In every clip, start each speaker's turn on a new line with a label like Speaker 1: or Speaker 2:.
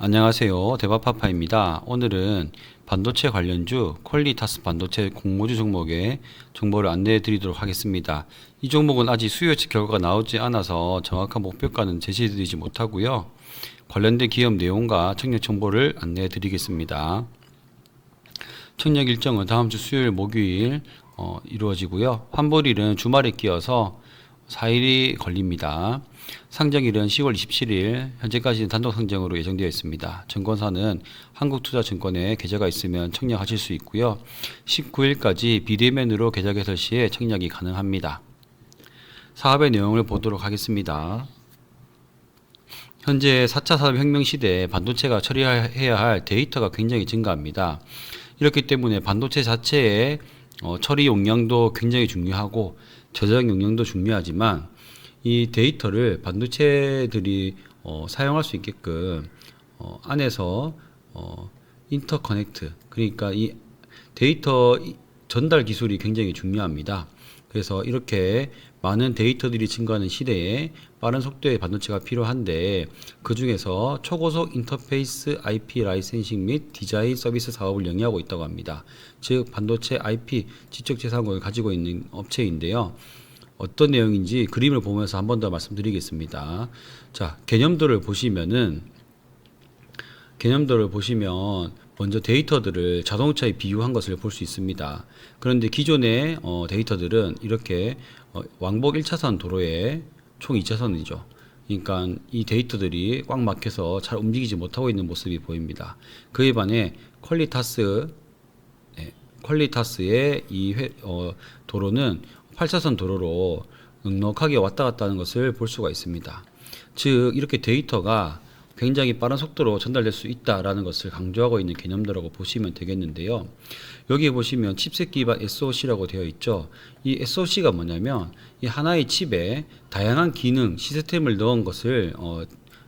Speaker 1: 안녕하세요. 대바파파입니다. 오늘은 반도체 관련주 퀄리타스 반도체 공모주 종목의 정보를 안내해 드리도록 하겠습니다. 이 종목은 아직 수요치 결과가 나오지 않아서 정확한 목표가는 제시해 드리지 못하고요. 관련된 기업 내용과 청약 정보를 안내해 드리겠습니다. 청약 일정은 다음 주 수요일 목요일 이루어지고요. 환불일은 주말에 끼어서 4일이 걸립니다. 상장일은 10월 27일, 현재까지는 단독 상장으로 예정되어 있습니다. 증권사는 한국투자증권에 계좌가 있으면 청약하실 수 있고요. 19일까지 비대면으로 계좌 개설 시에 청약이 가능합니다. 사업의 내용을 보도록 하겠습니다. 현재 4차 산업혁명 시대에 반도체가 처리해야 할 데이터가 굉장히 증가합니다. 이렇기 때문에 반도체 자체의 처리 용량도 굉장히 중요하고 저장 용량도 중요하지만 이 데이터를 반도체들이 사용할 수 있게끔 안에서 인터커넥트, 그러니까 이 데이터 전달 기술이 굉장히 중요합니다. 그래서 이렇게 많은 데이터들이 증가하는 시대에 빠른 속도의 반도체가 필요한데, 그 중에서 초고속 인터페이스 IP 라이센싱 및 디자인 서비스 사업을 영위하고 있다고 합니다. 즉 반도체 IP 지적재산권을 가지고 있는 업체인데요. 어떤 내용인지 그림을 보면서 한 번 더 말씀드리겠습니다. 자, 개념도를 보시면 먼저 데이터들을 자동차에 비유한 것을 볼 수 있습니다. 그런데 기존의 데이터들은 이렇게 왕복 1차선 도로에 총 2차선이죠. 그러니까 이 데이터들이 꽉 막혀서 잘 움직이지 못하고 있는 모습이 보입니다. 그에 반해 퀄리타스의 이 도로는 8차선 도로로 넉넉하게 왔다 갔다 하는 것을 볼 수가 있습니다. 즉 이렇게 데이터가 굉장히 빠른 속도로 전달될 수 있다라는 것을 강조하고 있는 개념들이라고 보시면 되겠는데요. 여기에 보시면 칩셋 기반 SoC라고 되어 있죠. 이 SoC가 뭐냐면 이 하나의 칩에 다양한 기능, 시스템을 넣은 것을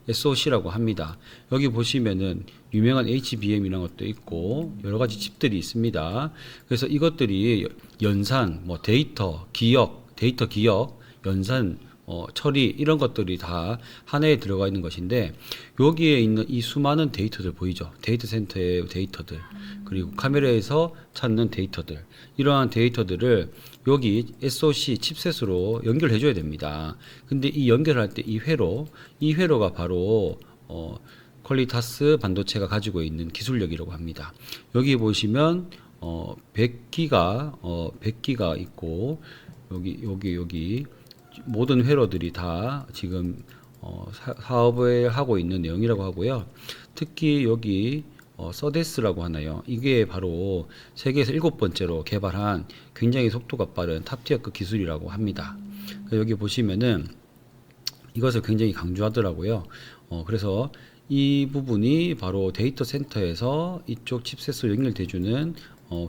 Speaker 1: SoC라고 합니다. 여기 보시면은 유명한 HBM이라는 것도 있고 여러 가지 칩들이 있습니다. 그래서 이것들이 연산, 데이터 기억, 연산, 처리 이런 것들이 다 하나에 들어가 있는 것인데, 여기에 있는 이 수많은 데이터들 보이죠? 데이터 센터의 데이터들, 그리고 카메라에서 찾는 데이터들, 이러한 데이터들을 여기 SoC 칩셋으로 연결해 줘야 됩니다. 근데 이 연결할 때 이 회로가 바로 퀄리타스 반도체가 가지고 있는 기술력이라고 합니다. 여기 보시면 100기가 있고 여기 모든 회로들이 다 지금 사업을 하고 있는 내용이라고 하고요. 특히 여기 서데스라고 하나요? 이게 바로 세계에서 7번째로 개발한 굉장히 속도가 빠른 탑티어급 기술이라고 합니다. 여기 보시면은 이것을 굉장히 강조하더라고요. 그래서 이 부분이 바로 데이터 센터에서 이쪽 칩셋으로 연결돼주는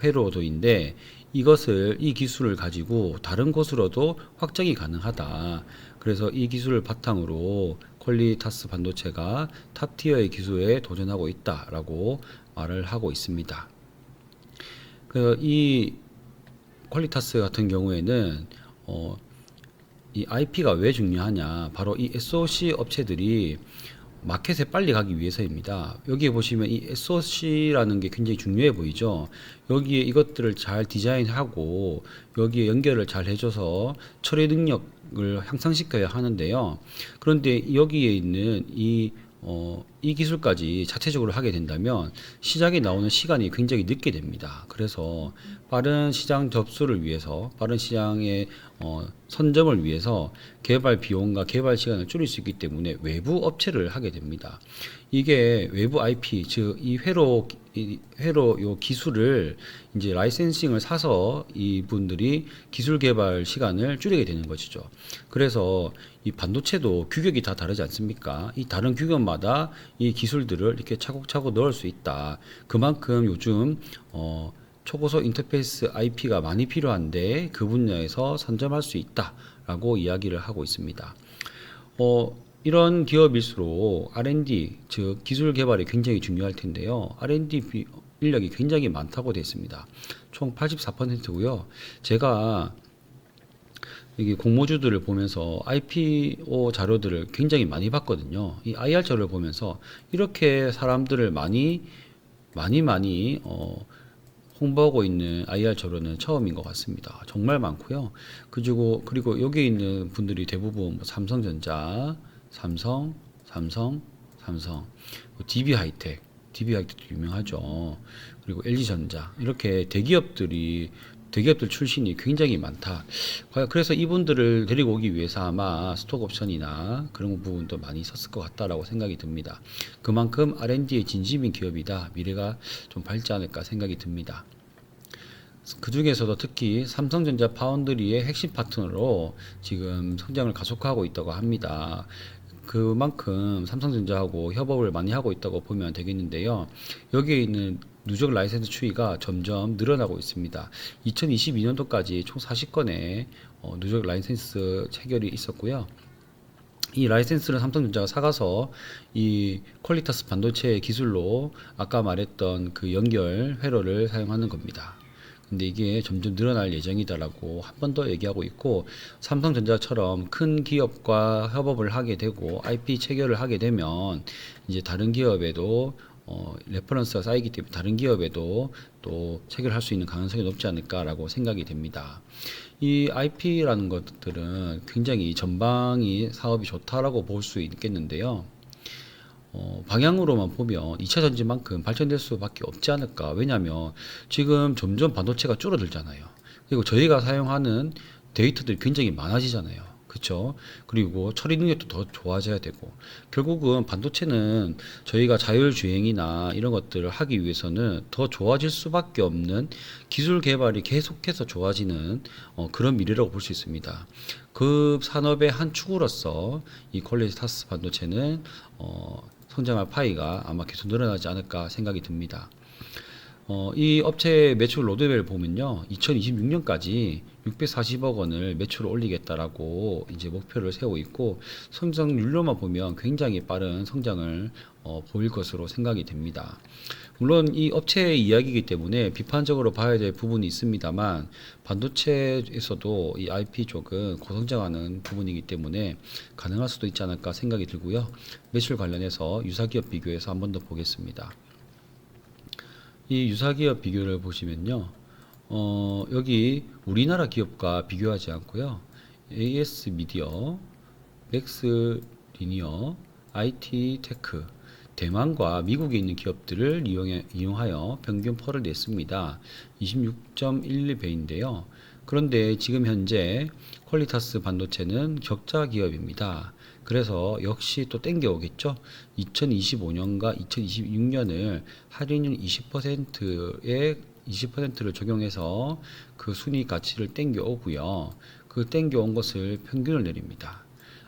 Speaker 1: 회로도인데, 이 기술을 가지고 다른 곳으로도 확장이 가능하다. 그래서 이 기술을 바탕으로 퀄리타스 반도체가 탑티어의 기술에 도전하고 있다라고 말을 하고 있습니다. 이 퀄리타스 같은 경우에는 이 IP가 왜 중요하냐, 바로 이 SoC 업체들이 마켓에 빨리 가기 위해서입니다. 여기에 보시면 이 SoC라는 게 굉장히 중요해 보이죠. 여기에 이것들을 잘 디자인하고 여기에 연결을 잘 해줘서 처리 능력을 향상시켜야 하는데요. 그런데 여기에 있는 이 기술까지 자체적으로 하게 된다면 시장에 나오는 시간이 굉장히 늦게 됩니다. 그래서 빠른 시장 접수를 위해서, 빠른 시장의 선점을 위해서 개발 비용과 개발 시간을 줄일 수 있기 때문에 외부 업체를 하게 됩니다. 이게 외부 IP, 즉 이 회로 요 기술을 이제 라이센싱을 사서 이분들이 기술 개발 시간을 줄이게 되는 것이죠. 그래서 이 반도체도 규격이 다 다르지 않습니까? 이 다른 규격마다 이 기술들을 이렇게 차곡차곡 넣을 수 있다. 그만큼 요즘 초고속 인터페이스 IP가 많이 필요한데 그 분야에서 선점할 수 있다라고 이야기를 하고 있습니다. 이런 기업일수록 R&D, 즉 기술 개발이 굉장히 중요할 텐데요. R&D 인력이 굉장히 많다고 되어 있습니다. 총 84%고요. 제가 여기 공모주들을 보면서 IPO 자료들을 굉장히 많이 봤거든요. 이 IR 자료를 보면서 이렇게 사람들을 많이 홍보하고 있는 IR 자료는 처음인 것 같습니다. 정말 많고요. 그리고 여기 있는 분들이 대부분 뭐 삼성전자, 삼성, DB하이텍도 유명하죠. 그리고 LG전자 이렇게 대기업들 출신이 굉장히 많다. 그래서 이분들을 데리고 오기 위해서 아마 스톡옵션이나 그런 부분도 많이 있었을 것 같다라고 생각이 듭니다. 그만큼 R&D에 진심인 기업이다. 미래가 좀 밝지 않을까 생각이 듭니다. 그 중에서도 특히 삼성전자 파운드리의 핵심 파트너로 지금 성장을 가속화하고 있다고 합니다. 그만큼 삼성전자하고 협업을 많이 하고 있다고 보면 되겠는데요. 여기에 있는 누적 라이센스 추이가 점점 늘어나고 있습니다. 2022년도까지 총 40건의 누적 라이센스 체결이 있었고요. 이 라이센스를 삼성전자가 사가서 이 퀄리타스 반도체 기술로 아까 말했던 그 연결 회로를 사용하는 겁니다. 근데 이게 점점 늘어날 예정이다라고 한 번 더 얘기하고 있고, 삼성전자처럼 큰 기업과 협업을 하게 되고 IP 체결을 하게 되면 이제 다른 기업에도 레퍼런스가 쌓이기 때문에 다른 기업에도 또 체결할 수 있는 가능성이 높지 않을까라고 생각이 됩니다. 이 IP라는 것들은 굉장히 전방위 사업이 좋다라고 볼 수 있겠는데요. 방향으로만 보면 2차 전지만큼 발전될 수밖에 없지 않을까. 왜냐하면 지금 점점 반도체가 줄어들잖아요. 그리고 저희가 사용하는 데이터들이 굉장히 많아지잖아요. 그렇죠? 그리고 처리 능력도 더 좋아져야 되고, 결국은 반도체는 저희가 자율주행이나 이런 것들을 하기 위해서는 더 좋아질 수밖에 없는 기술 개발이 계속해서 좋아지는 그런 미래라고 볼 수 있습니다. 그 산업의 한 축으로서 이 퀄리타스 반도체는 성장할 파이가 아마 계속 늘어나지 않을까 생각이 듭니다. 이 업체의 매출 로드맵을 보면요, 2026년까지 640억 원을 매출을 올리겠다라고 이제 목표를 세우고 있고, 성장률로만 보면 굉장히 빠른 성장을 보일 것으로 생각이 됩니다. 물론 이 업체의 이야기이기 때문에 비판적으로 봐야 될 부분이 있습니다만, 반도체에서도 이 IP 쪽은 고성장하는 부분이기 때문에 가능할 수도 있지 않을까 생각이 들고요. 매출 관련해서 유사기업 비교해서 한 번 더 보겠습니다. 이 유사기업 비교를 보시면요, 여기 우리나라 기업과 비교하지 않고요, AS 미디어, 맥스 리니어, IT 테크, 대만과 미국에 있는 기업들을 이용하여 평균 펄을 냈습니다. 26.11배인데요. 그런데 지금 현재 퀄리타스 반도체는 적자 기업입니다. 그래서 역시 또 땡겨오겠죠. 2025년과 2026년을 할인율 20%를 적용해서 그 순이익 가치를 땡겨오고요. 그 땡겨온 것을 평균을 내립니다.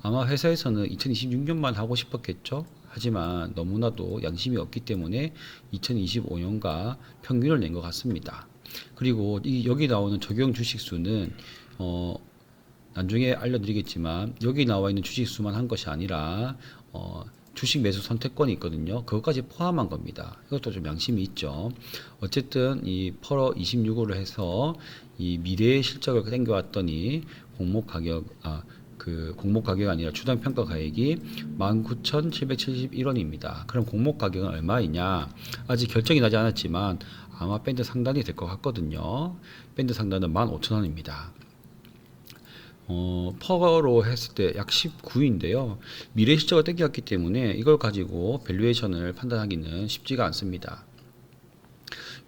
Speaker 1: 아마 회사에서는 2026년만 하고 싶었겠죠. 하지만 너무나도 양심이 없기 때문에 2025년과 평균을 낸 것 같습니다. 그리고 여기 나오는 적용 주식 수는 나중에 알려드리겠지만, 여기 나와 있는 주식 수만 한 것이 아니라 주식 매수 선택권이 있거든요. 그것까지 포함한 겁니다. 이것도 좀 양심이 있죠. 어쨌든 이 퍼러 26으로 해서 이 미래의 실적을 땡겨왔더니 공모 가격이 아니라 주당 평가 가액이 19,771원입니다. 그럼 공모 가격은 얼마이냐? 아직 결정이 나지 않았지만 아마 밴드 상단이 될 것 같거든요. 밴드 상단은 15,000원입니다. 퍼로 했을 때 약 19인데요. 미래 실적을 땡겼기 때문에 이걸 가지고 밸류에이션을 판단하기는 쉽지가 않습니다.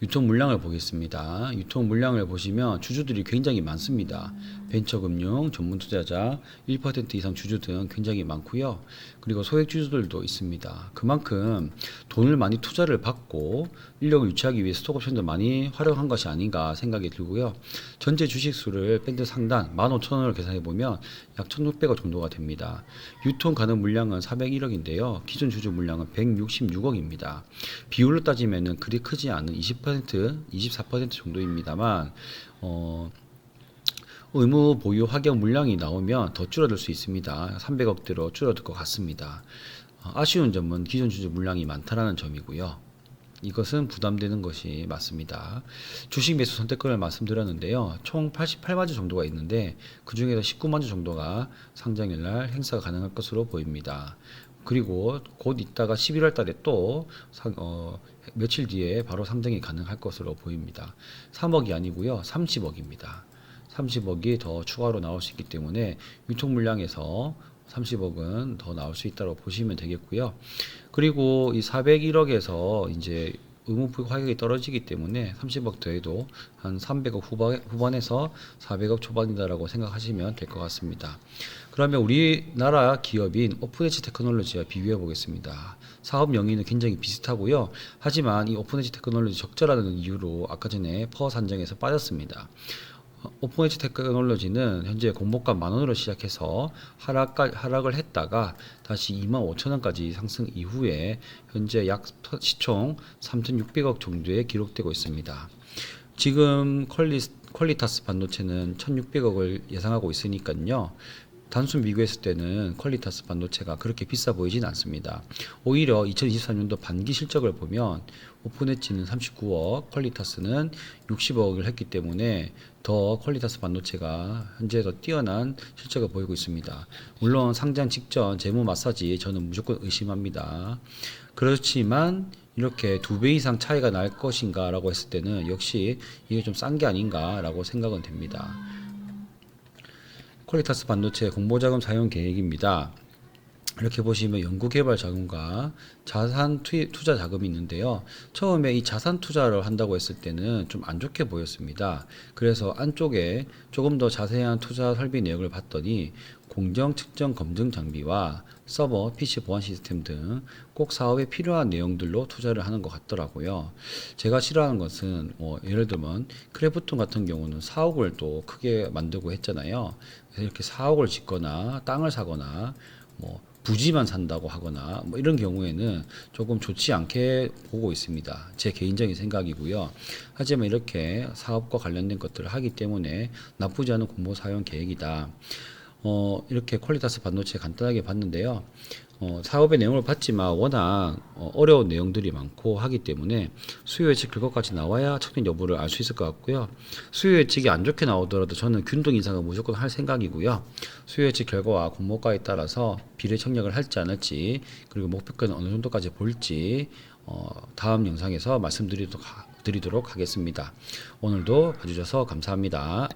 Speaker 1: 유통 물량을 보겠습니다. 유통 물량을 보시면 주주들이 굉장히 많습니다. 벤처금융, 전문투자자, 1% 이상 주주 등 굉장히 많고요. 그리고 소액 주주들도 있습니다. 그만큼 돈을 많이 투자를 받고 인력을 유치하기 위해 스톡옵션도 많이 활용한 것이 아닌가 생각이 들고요. 전체 주식수를 밴드 상단 15,000원을 계산해 보면 약 1,600억 정도가 됩니다. 유통 가능 물량은 401억인데요. 기존 주주 물량은 166억입니다. 비율로 따지면 그리 크지 않은 24% 정도입니다만, 의무 보유 확약 물량이 나오면 더 줄어들 수 있습니다. 300억대로 줄어들 것 같습니다. 아쉬운 점은 기존 주주 물량이 많다라는 점이고요. 이것은 부담되는 것이 맞습니다. 주식 매수 선택권을 말씀드렸는데요. 총 88만 주 정도가 있는데 그 중에서 19만 주 정도가 상장일 날 행사가 가능할 것으로 보입니다. 그리고 곧 있다가 11월 달에 또 며칠 뒤에 바로 상장이 가능할 것으로 보입니다. 3억이 아니고요. 30억입니다. 30억이 더 추가로 나올 수 있기 때문에 유통 물량에서 30억은 더 나올 수 있다고 보시면 되겠고요. 그리고 이 401억에서 이제 의무부 가격이 떨어지기 때문에 30억 더해도 한 300억 후반에서 400억 초반이다라고 생각하시면 될 것 같습니다. 그러면 우리나라 기업인 오픈엣지 테크놀로지와 비교해 보겠습니다. 사업 영위는 굉장히 비슷하고요. 하지만 이 오픈엣지 테크놀로지 적자라는 이유로 아까 전에 퍼 산정에서 빠졌습니다. 오픈엣지 테크놀로지는 현재 공모가 10,000원으로 시작해서 하락을 했다가 다시 25,000원까지 상승 이후에 현재 약 시총 3,600억 정도에 기록되고 있습니다. 지금 퀄리타스 반도체는 1,600억을 예상하고 있으니까요. 단순 비교했을 때는 퀄리타스 반도체가 그렇게 비싸 보이진 않습니다. 오히려 2023년도 반기 실적을 보면 오픈엣지는 39억, 퀄리타스는 60억을 했기 때문에 더 퀄리타스 반도체가 현재 더 뛰어난 실적을 보이고 있습니다. 물론 상장 직전 재무 마사지 저는 무조건 의심합니다. 그렇지만 이렇게 2배 이상 차이가 날 것인가 라고 했을 때는 역시 이게 좀 싼 게 아닌가 라고 생각은 됩니다. 퀄리타스 반도체 공모자금 사용 계획입니다. 이렇게 보시면 연구개발 자금과 자산 투자 자금이 있는데요. 처음에 이 자산 투자를 한다고 했을 때는 좀 안 좋게 보였습니다. 그래서 안쪽에 조금 더 자세한 투자 설비 내역을 봤더니 공정 측정 검증 장비와 서버, PC 보안 시스템 등 꼭 사업에 필요한 내용들로 투자를 하는 것 같더라고요. 제가 싫어하는 것은 예를 들면 크래프톤 같은 경우는 사옥을 또 크게 만들고 했잖아요. 그래서 이렇게 사옥을 짓거나 땅을 사거나 부지만 산다고 하거나 이런 경우에는 조금 좋지 않게 보고 있습니다. 제 개인적인 생각이고요. 하지만 이렇게 사업과 관련된 것들을 하기 때문에 나쁘지 않은 공모 사용 계획이다. 이렇게 퀄리타스 반도체 간단하게 봤는데요. 사업의 내용을 봤지만 워낙 어려운 내용들이 많고 하기 때문에 수요 예측 결과까지 나와야 청년 여부를 알 수 있을 것 같고요. 수요 예측이 안 좋게 나오더라도 저는 균등 이상은 무조건 할 생각이고요. 수요 예측 결과와 공모가에 따라서 비례 청약을 할지 안 할지 그리고 목표가는 어느 정도까지 볼지 다음 영상에서 말씀드리도록 하겠습니다. 오늘도 봐주셔서 감사합니다.